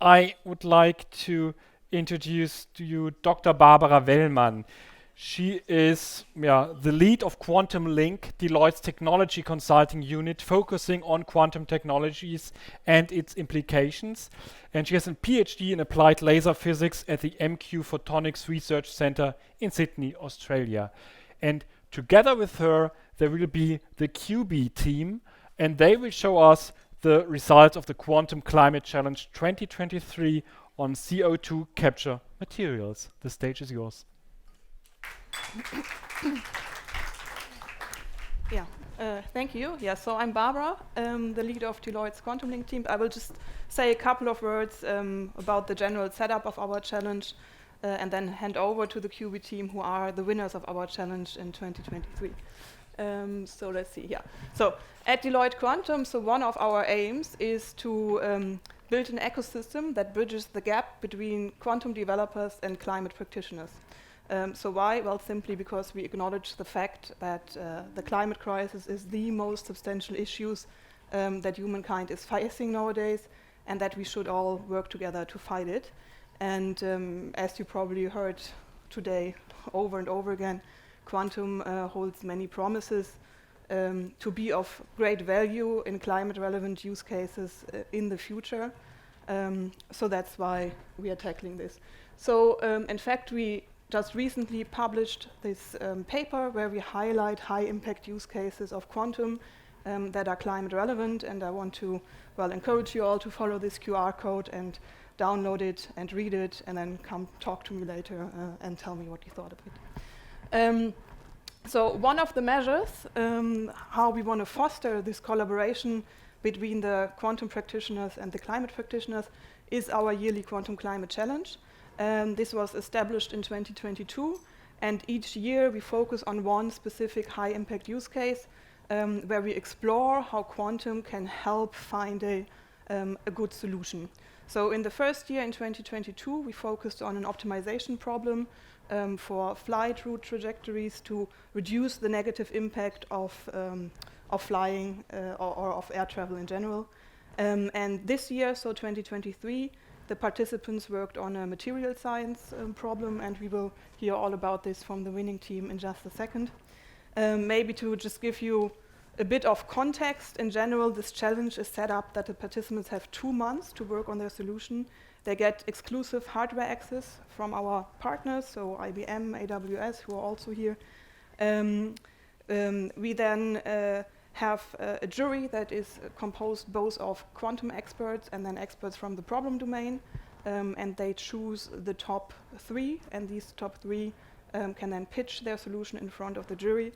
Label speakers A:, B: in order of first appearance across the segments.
A: I would like to introduce to you Dr. Barbara Wellmann. She is the lead of Quantum.Link, Deloitte's technology consulting unit, focusing on quantum technologies and its implications. And she has a PhD in applied laser physics at the MQ Photonics Research Center in Sydney, Australia. And together with her, there will be the QBee team, and they will show us the results of the Quantum Climate Challenge 2023 on CO2 capture materials. The stage is yours.
B: Thank you. So I'm Barbara, the leader of Deloitte's Quantum.Link team. I will just say a couple of words about the general setup of our challenge and then hand over to the QBee team, who are the winners of our challenge in 2023. So let's see here. So at Deloitte Quantum, one of our aims is to build an ecosystem that bridges the gap between quantum developers and climate practitioners. So why? Well, simply because we acknowledge the fact that the climate crisis is the most substantial issues that humankind is facing nowadays, and that we should all work together to fight it. And as you probably heard today over and over again, quantum holds many promises to be of great value in climate-relevant use cases in the future. So that's why we are tackling this. So in fact, we just recently published this paper where we highlight high-impact use cases of quantum that are climate-relevant, and I want to encourage you all to follow this QR code and download it and read it, and then come talk to me later and tell me what you thought of it. So one of the measures how we want to foster this collaboration between the quantum practitioners and the climate practitioners is our yearly Quantum Climate Challenge. This was established in 2022, and each year we focus on one specific high-impact use case where we explore how quantum can help find a good solution. So in the first year, in 2022, we focused on an optimization problem for flight route trajectories to reduce the negative impact of flying or of air travel in general. And this year, so 2023, the participants worked on a material science problem, and we will hear all about this from the winning team in just a second. Maybe to just give you a bit of context, in general, this challenge is set up that the participants have 2 months to work on their solution. They get exclusive hardware access from our partners, so IBM, AWS, who are also here. We then have a jury that is composed both of quantum experts and then experts from the problem domain, and they choose the top 3, and these top 3 can then pitch their solution in front of the jury.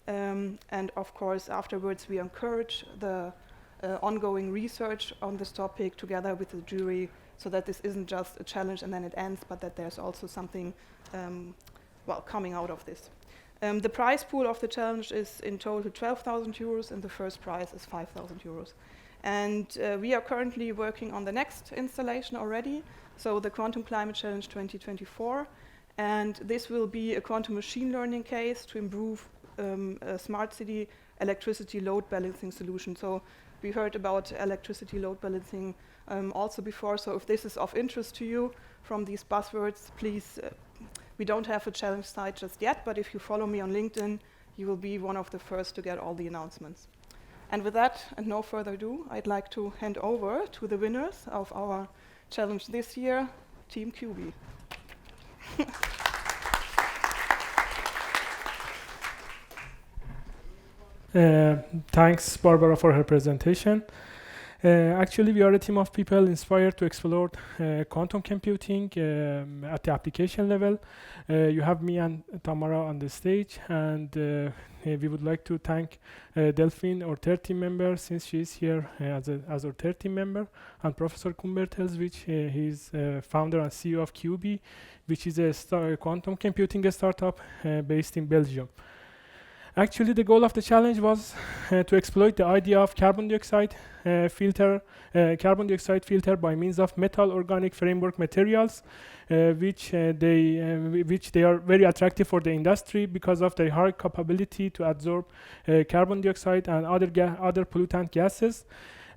B: And of course, afterwards, we encourage the ongoing research on this topic together with the jury, so that this isn't just a challenge and then it ends, but that there's also something coming out of this. The prize pool of the challenge is in total 12,000 euros, and the first prize is 5,000 euros. And we are currently working on the next installation already, so the Quantum Climate Challenge 2024, and this will be a quantum machine learning case to improve a smart city electricity load balancing solution. So we heard about electricity load balancing also before, so if this is of interest to you from these buzzwords, please, we don't have a challenge site just yet, but if you follow me on LinkedIn, you will be one of the first to get all the announcements. And with that, and no further ado, I'd like to hand over to the winners of our challenge this year, Team QBee.
C: Thanks, Barbara, for her presentation. Actually, we are a team of people inspired to explore quantum computing at the application level. You have me and Tamara on the stage, and we would like to thank Delphine, our third team member, since she is here as our third team member, and Professor Kumbertels, which he's founder and CEO of QBee, which is a quantum computing startup based in Belgium. Actually, the goal of the challenge was to exploit the idea of carbon dioxide filter by means of metal organic framework materials, which they are very attractive for the industry because of their high capability to absorb carbon dioxide and other pollutant gases.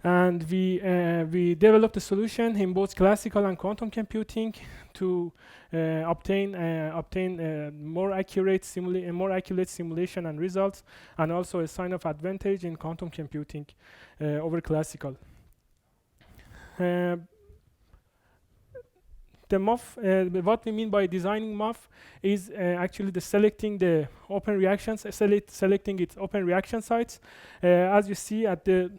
C: And we developed a solution in both classical and quantum computing to obtain more accurate simulation and results, and also a sign of advantage in quantum computing over classical. The MOF, what we mean by designing MOF is actually the selecting the open reactions, selecting its open reaction sites. As you see at the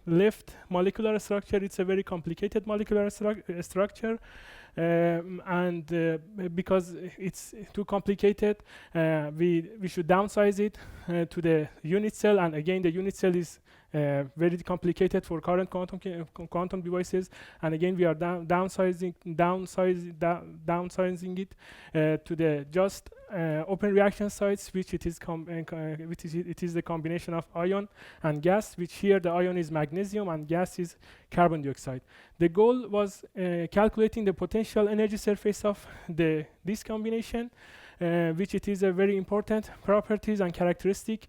C: left molecular structure, it's a very complicated molecular structure. And because it's too complicated, we should downsize it to the unit cell. And again, the unit cell is very complicated for current quantum devices. And again, we are downsizing it to the just open reaction sites, which it is the combination of ion and gas, which here the ion is magnesium and gas is carbon dioxide. The goal was calculating the potential energy surface of this combination, which it is a very important properties and characteristic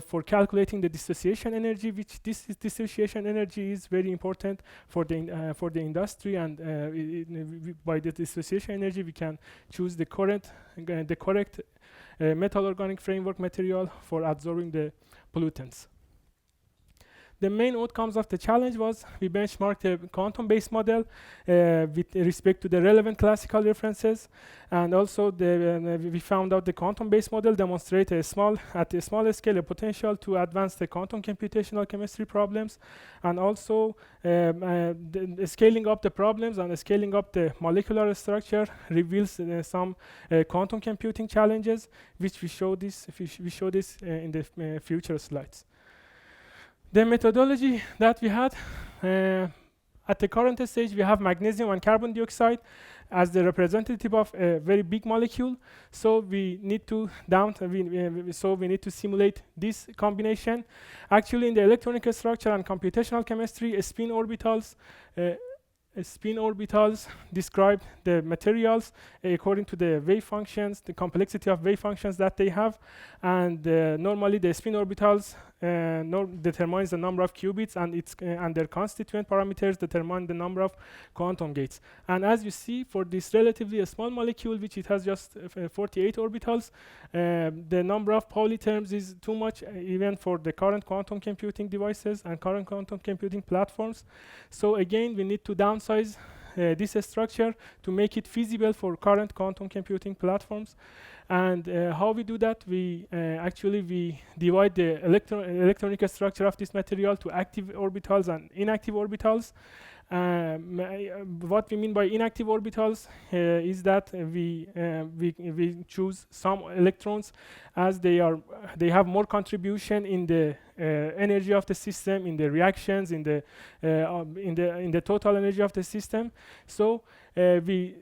C: for calculating the dissociation energy, which this dissociation energy is very important for the industry, and by the dissociation energy we can choose the correct metal organic framework material for absorbing the pollutants. The main outcomes of the challenge was we benchmarked a quantum-based model with respect to the relevant classical references, and also we found out the quantum-based model demonstrates at a smaller scale a potential to advance the quantum computational chemistry problems, and also scaling up the problems and scaling up the molecular structure reveals some quantum computing challenges, which we show this in the future slides. The methodology that we had at the current stage, we have magnesium and carbon dioxide as the representative of a very big molecule. So we need to simulate this combination. Actually, in the electronic structure and computational chemistry, spin orbitals describe the materials according to the wave functions, the complexity of wave functions that they have, and normally the spin orbitals determines the number of qubits, and their constituent parameters determine the number of quantum gates. And as you see, for this relatively small molecule, which it has just 48 orbitals, the number of Pauli terms is too much even for the current quantum computing devices and current quantum computing platforms. So again, we need to downsize this structure to make it feasible for current quantum computing platforms. And how we do that? We divide the electronic structure of this material to active orbitals and inactive orbitals. What we mean by inactive orbitals is that we choose some electrons as they have more contribution in the energy of the system, in the reactions, in the total energy of the system. So we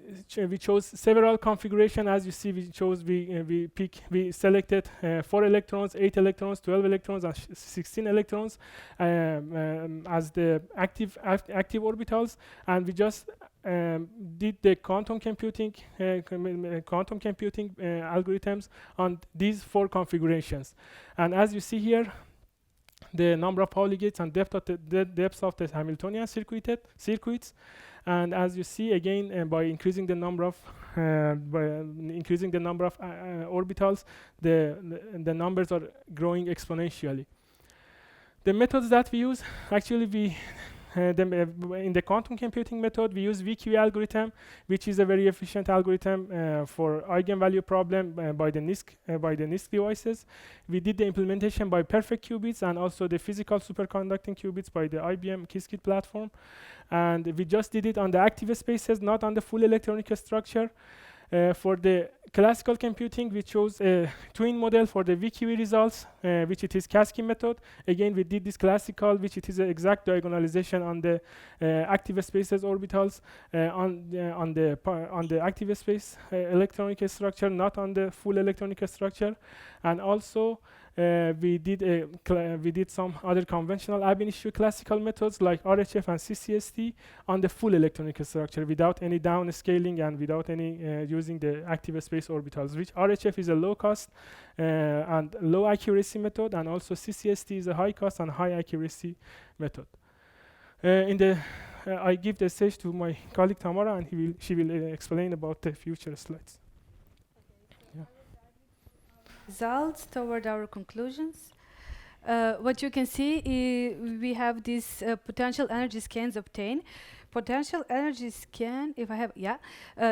C: chose several configuration. As you see, we selected 4 electrons, 8 electrons, 12 electrons, and 16 electrons as the active orbitals, and we just did the quantum computing algorithms on these 4 configurations. And as you see here, the number of Pauli gates and depths of the Hamiltonian circuits. And as you see again, by increasing the number of orbitals, the numbers are growing exponentially. The methods that we use, actually in the quantum computing method, we use VQE algorithm, which is a very efficient algorithm for eigenvalue problem by the NISQ devices. We did the implementation by perfect qubits and also the physical superconducting qubits by the IBM Qiskit platform. And we just did it on the active spaces, not on the full electronic structure. For the classical computing, we chose a twin model for the VQE results, which it is Kasky method. Again, we did this classical, which it is an exact diagonalization on the active spaces orbitals on the active space electronic structure, not on the full electronic structure. And also we did some other conventional ab initio classical methods like RHF and CCST on the full electronic structure without any downscaling and without any using the active space orbitals, which RHF is a low cost and low accuracy method, and also CCST is a high cost and high accuracy method. I give the stage to my colleague Tamara, and she will explain about the future slides. Yeah.
D: Results toward our conclusions. What you can see, we have these potential energy scans obtained. Potential energy scan, if I have,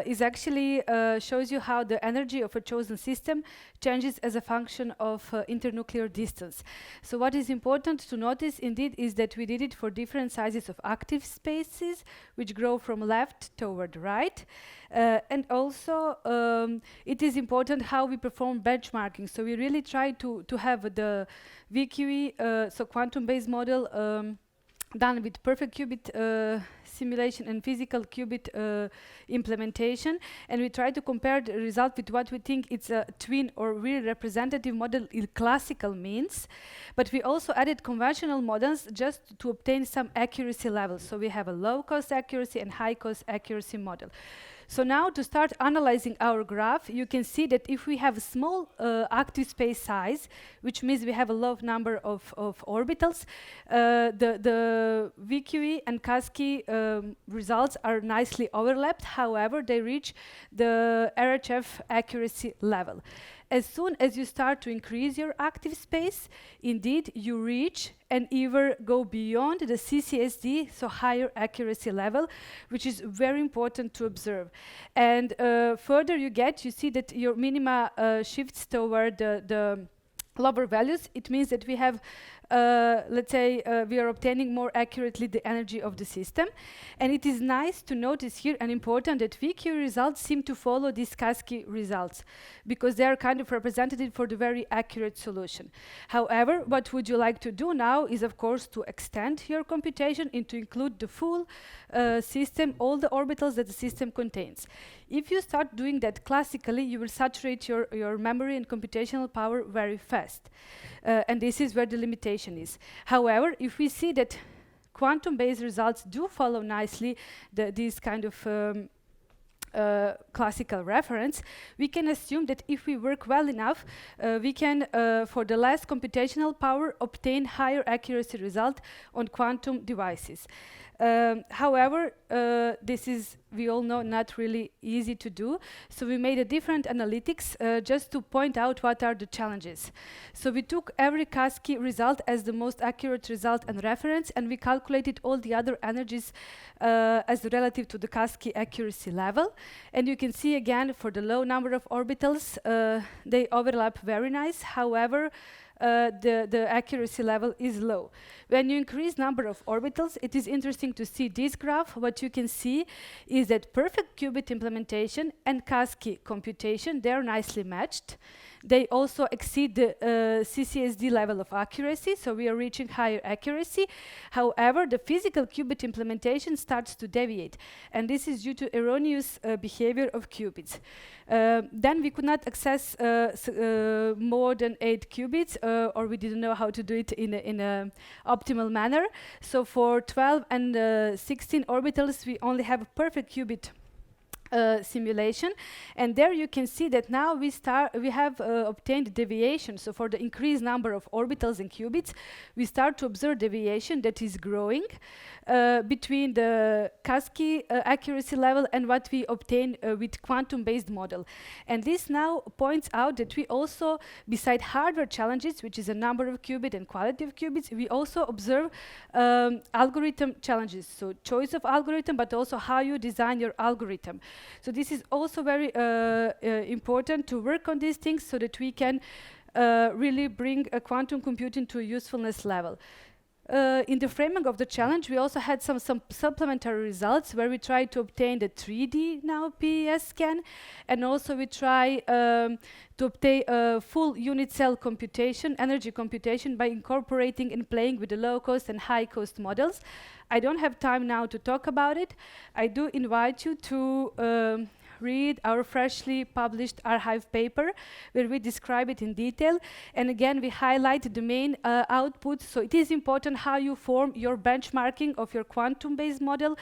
D: is actually shows you how the energy of a chosen system changes as a function of internuclear distance. So what is important to notice indeed is that we did it for different sizes of active spaces, which grow from left toward right. And also it is important how we perform benchmarking. So we really try to have the VQE, so quantum-based model, done with perfect qubit simulation and physical qubit implementation, and we try to compare the result with what we think it's a twin or real representative model in classical means, but we also added conventional models just to obtain some accuracy levels. So we have a low cost accuracy and high cost accuracy model. So now to start analyzing our graph, you can see that if we have a small active space size, which means we have a low number of orbitals, the VQE and KASKI results are nicely overlapped. However, they reach the RHF accuracy level. As soon as you start to increase your active space, indeed you reach and even go beyond the CCSD, so higher accuracy level, which is very important to observe. And further you see that your minima shifts toward the lower values. It means that we have, let's say, we are obtaining more accurately the energy of the system. And it is nice to notice here and important that VQ results seem to follow these KASKI results because they are kind of representative for the very accurate solution. However, what would you like to do now is, of course, to extend your computation and to include the full system, all the orbitals that the system contains. If you start doing that classically, you will saturate your memory and computational power very fast. And this is where the limitation is. However, if we see that quantum-based results do follow nicely these kind of classical reference, we can assume that if we work well enough, we can, for the less computational power, obtain higher accuracy result on quantum devices. However, this is, we all know, not really easy to do. So we made a different analytics just to point out what are the challenges. So we took every KASKI result as the most accurate result and reference, and we calculated all the other energies as relative to the KASKI accuracy level. And you can see again, for the low number of orbitals, they overlap very nice. However, the accuracy level is low. When you increase number of orbitals, it is interesting to see this graph. What you can see is that perfect qubit implementation and KASKI computation, they are nicely matched. They also exceed the CCSD level of accuracy, so we are reaching higher accuracy. However, the physical qubit implementation starts to deviate, and this is due to erroneous behavior of qubits. Then we could not access more than 8 qubits, or we didn't know how to do it in an optimal manner. So for 12 and 16 orbitals, we only have a perfect qubit simulation, and there you can see that now we have obtained deviation. So for the increased number of orbitals and qubits, we start to observe deviation that is growing between the KASKI accuracy level and what we obtain with quantum-based model. And this now points out that we also, beside hardware challenges, which is a number of qubits and quality of qubits, we also observe algorithm challenges. So choice of algorithm, but also how you design your algorithm. So this is also very important to work on these things so that we can really bring a quantum computing to a usefulness level. In the framing of the challenge, we also had some supplementary results where we tried to obtain the 3D now PES scan, and also we try to obtain a full unit cell computation, energy computation, by incorporating and playing with the low cost and high cost models. I don't have time now to talk about it. I do invite you to read our freshly published archive paper where we describe it in detail. And again, we highlight the main outputs. So it is important how you form your benchmarking of your quantum-based model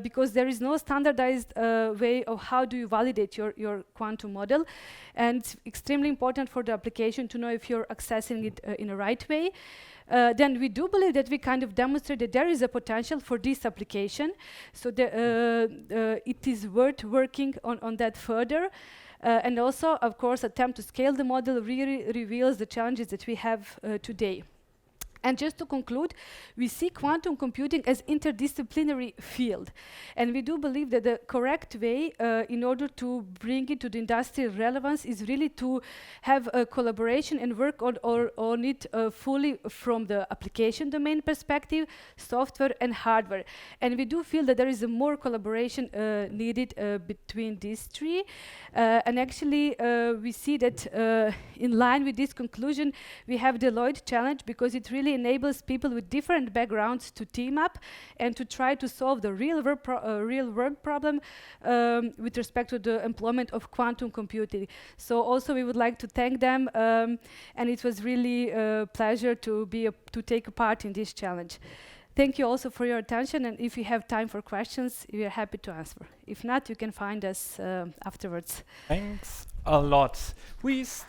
D: because there is no standardized way of how do you validate your quantum model. And it's extremely important for the application to know if you're accessing it in the right way. then we do believe that we kind of demonstrate that there is a potential for this application. So it is worth working on that further. And also, of course, attempt to scale the model really reveals the challenges that we have today. And just to conclude, we see quantum computing as interdisciplinary field. And we do believe that the correct way in order to bring it to the industrial relevance is really to have a collaboration and work on it fully from the application domain perspective, software and hardware. And we do feel that there is a more collaboration needed between these three. And actually, we see that in line with this conclusion, we have Deloitte challenge, because it really enables people with different backgrounds to team up and to try to solve the real world problem with respect to the employment of quantum computing. So also we would like to thank them, and it was really a pleasure to take a part in this challenge. Thank you also for your attention, and if you have time for questions, we are happy to answer. If not, you can find us afterwards.
A: Thanks a lot. Please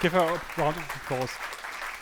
A: give her a round of applause.